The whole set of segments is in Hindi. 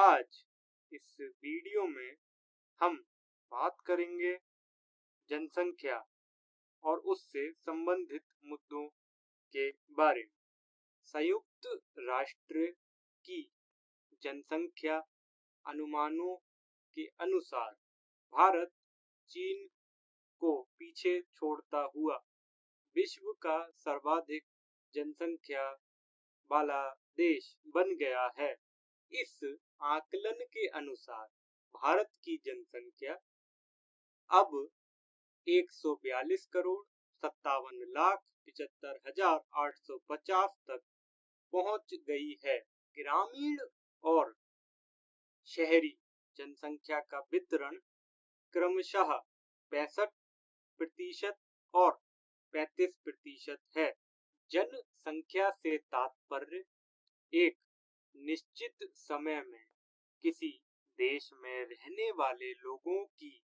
आज इस वीडियो में हम बात करेंगे जनसंख्या और उससे संबंधित मुद्दों के बारे में। संयुक्त राष्ट्र की जनसंख्या अनुमानों के अनुसार भारत चीन को पीछे छोड़ता हुआ विश्व का सर्वाधिक जनसंख्या वाला देश बन गया है। इस आकलन के अनुसार भारत की जनसंख्या अब 142 करोड़ 57,75,850 तक पहुंच गई है। ग्रामीण और शहरी जनसंख्या का वितरण क्रमशः 65% और 35% है। जनसंख्या से तात्पर्य एक निश्चित समय में किसी देश में रहने वाले लोगों की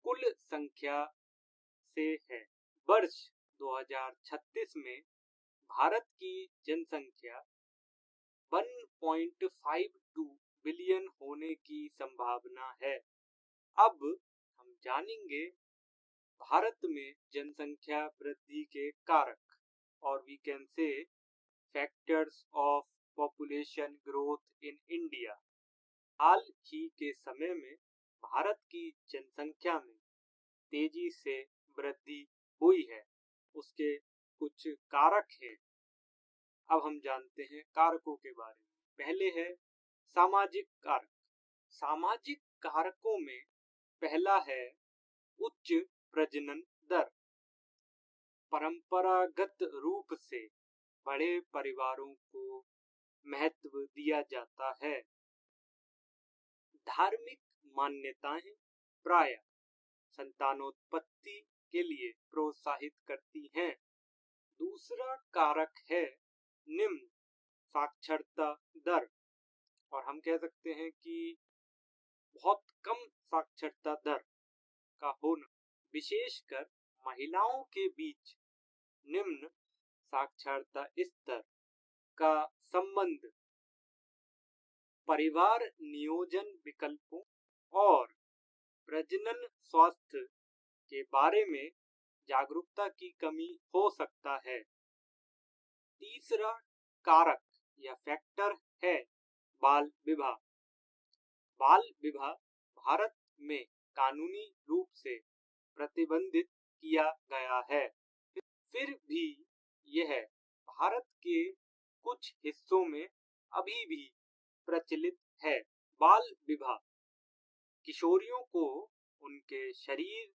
कुल संख्या से है। वर्ष 2036 में भारत की जनसंख्या 1.52 बिलियन होने की संभावना है। अब हम जानेंगे भारत में जनसंख्या वृद्धि के कारक और we can see factors of population growth in India. हाल ही के समय में भारत की जनसंख्या में तेजी से वृद्धि हुई है। उसके कुछ कारक हैं। अब हम जानते हैं कारकों के बारे में। पहले है सामाजिक कारक। सामाजिक कारकों में पहला है उच्च प्रजनन दर। परंपरागत रूप से बड़े परिवारों को महत्व दिया जाता है। धार्मिक मान्यताएं प्राय संतानोत्पत्ति के लिए प्रोत्साहित करती हैं। दूसरा कारक है निम्न साक्षरता दर, और हम कह सकते हैं कि बहुत कम साक्षरता दर का होना, विशेषकर महिलाओं के बीच निम्न साक्षरता स्तर का संबंध परिवार नियोजन विकल्पों और प्रजनन स्वास्थ्य के बारे में जागरूकता की कमी हो सकता है। तीसरा कारक या फैक्टर है बाल विवाह। बाल विवाह भारत में कानूनी रूप से प्रतिबंधित किया गया है। फिर भी यह भारत के कुछ हिस्सों में अभी भी प्रचलित है। बाल विवाह किशोरियों को उनके शरीर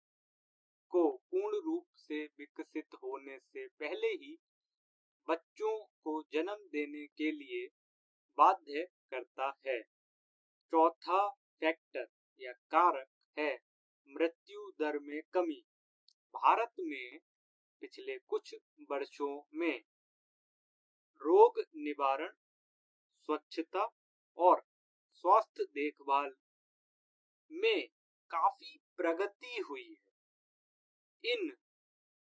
को पूर्ण रूप से विकसित होने से पहले ही बच्चों को जन्म देने के लिए बाध्य करता है। चौथा फैक्टर या कारक है मृत्यु दर में कमी। भारत में पिछले कुछ वर्षों में रोग निवारण, स्वच्छता और स्वास्थ्य देखभाल में काफी प्रगति हुई है। इन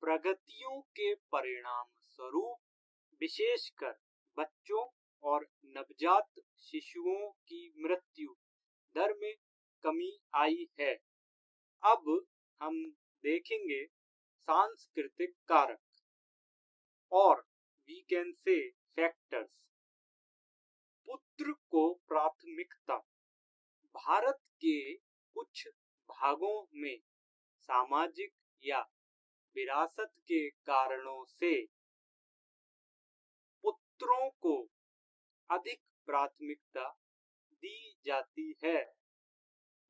प्रगतियों के परिणाम स्वरूप विशेषकर बच्चों और नवजात शिशुओं की मृत्यु दर में कमी आई है। अब हम देखेंगे सांस्कृतिक कारक और वी कैन से फैक्टर्स। पुत्र को प्राथमिकता। भारत के कुछ भागों में सामाजिक या विरासत के कारणों से पुत्रों को अधिक प्राथमिकता दी जाती है।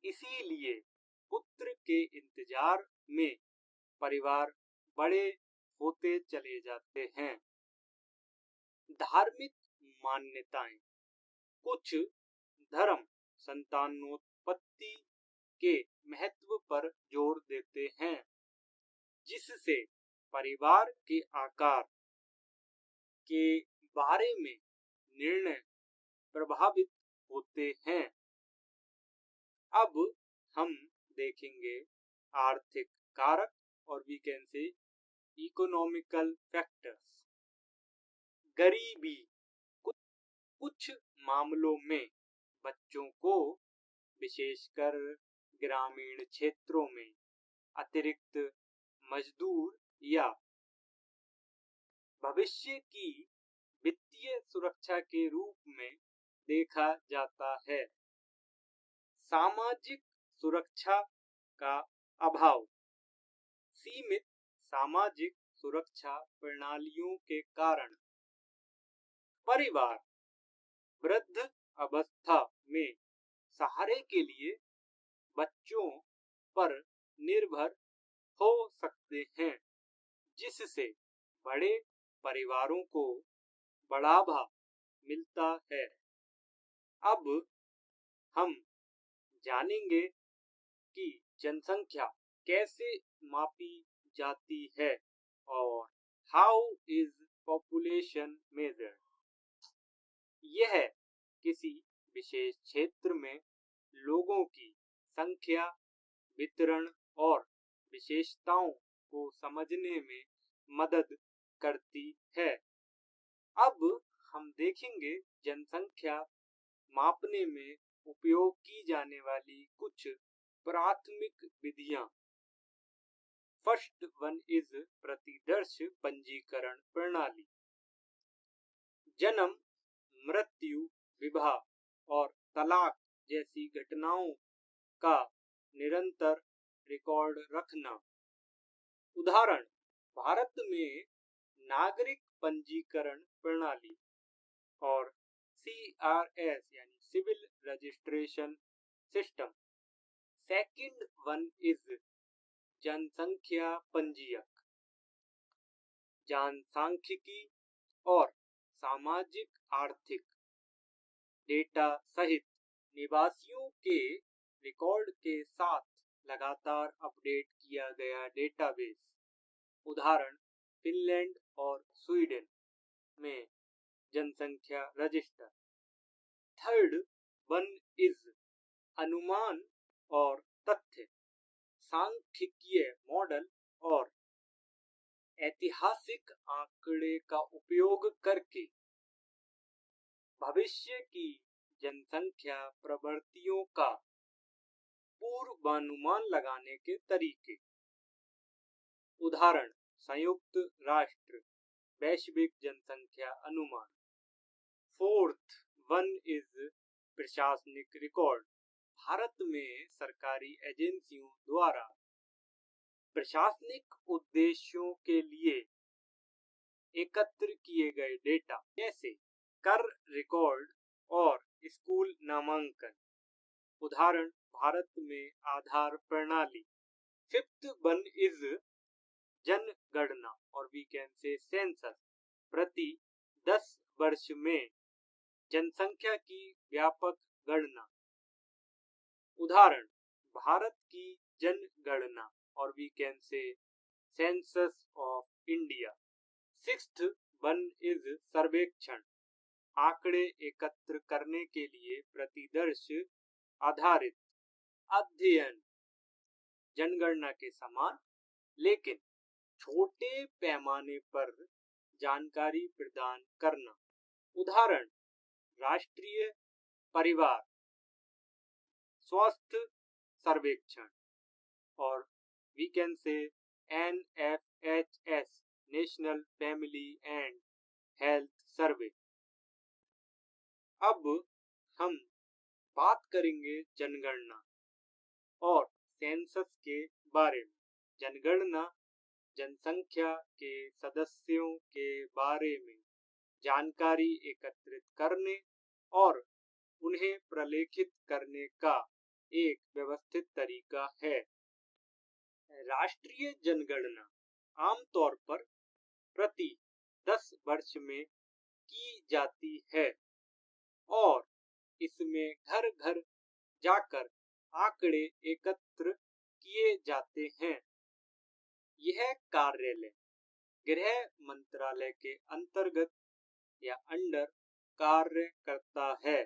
इसीलिए पुत्र के इंतजार में परिवार बड़े होते चले जाते हैं। धार्मिक मान्यताएं। कुछ धर्म संतानोत्पत्ति के महत्व पर जोर देते हैं, जिससे परिवार के आकार के बारे में निर्णय प्रभावित होते हैं। अब हम देखेंगे आर्थिक कारक और we can say economical factors. गरीबी। कुछ मामलों में बच्चों को विशेषकर ग्रामीण क्षेत्रों में अतिरिक्त मजदूर या भविष्य की वित्तीय सुरक्षा के रूप में देखा जाता है। सामाजिक सुरक्षा का अभाव। सीमित सामाजिक सुरक्षा प्रणालियों के कारण परिवार वृद्ध अवस्था में सहारे के लिए बच्चों पर निर्भर हो सकते हैं, जिससे बड़े परिवारों को बढ़ावा मिलता है। अब हम जानेंगे कि जनसंख्या कैसे मापी जाती है और हाउ इज पॉपुलेशन मेजर्ड। यह किसी विशेष क्षेत्र में लोगों की संख्या, वितरण और विशेषताओं को समझने में मदद करती है। अब हम देखेंगे जनसंख्या मापने में उपयोग की जाने वाली कुछ प्राथमिक विधियां। फर्स्ट वन इज प्रतिदर्श पंजीकरण प्रणाली। जन्म, मृत्यु, विवाह और तलाक जैसी घटनाओं का निरंतर रिकॉर्ड रखना। उदाहरण, भारत में नागरिक पंजीकरण प्रणाली और CRS यानी civil registration system. Second one is जनसंख्या पंजीयक। जनसांख्यिकी और सामाजिक आर्थिक डेटा सहित निवासियों के रिकॉर्ड के साथ लगातार अपडेट किया गया डेटाबेस। उदाहरण, फिनलैंड और स्वीडन में जनसंख्या रजिस्टर। थर्ड वन इज अनुमान और तथ्य। सांख्यिकीय मॉडल और ऐतिहासिक आंकड़े का उपयोग करके भविष्य की जनसंख्या प्रवृत्तियों का पूर्वानुमान लगाने के तरीके। उदाहरण, संयुक्त राष्ट्र वैश्विक जनसंख्या अनुमान। फोर्थ वन इज प्रशासनिक रिकॉर्ड। भारत में सरकारी एजेंसियों द्वारा प्रशासनिक उद्देश्यों के लिए एकत्र किए गए डेटा, जैसे कर रिकॉर्ड और स्कूल नामांकन। उदाहरण, भारत में आधार प्रणाली। फिफ्थ वन इज जनगणना और वी कैन से सेंसस। प्रति 10 वर्ष में जनसंख्या की व्यापक गणना। उदाहरण, भारत की जनगणना और we can say census of India. Sixth one is सर्वेक्षण। आंकड़े एकत्र करने के लिए प्रतिदर्श आधारित अध्ययन। जनगणना के समान लेकिन छोटे पैमाने पर जानकारी प्रदान करना। उदाहरण, राष्ट्रीय परिवार स्वास्थ्य सर्वेक्षण और we can say NFHS national family and health survey. अब हम बात करेंगे जनगणना और सेंसस के बारे में। जनगणना जनसंख्या के सदस्यों के बारे में जानकारी एकत्रित करने और उन्हें प्रलेखित करने का एक व्यवस्थित तरीका है। राष्ट्रीय जनगणना आमतौर पर प्रति 10 वर्ष में की जाती है और इसमें घर घर जाकर आंकड़े एकत्र किए जाते हैं। यह कार्यालय गृह मंत्रालय के अंतर्गत या अंडर कार्य करता है।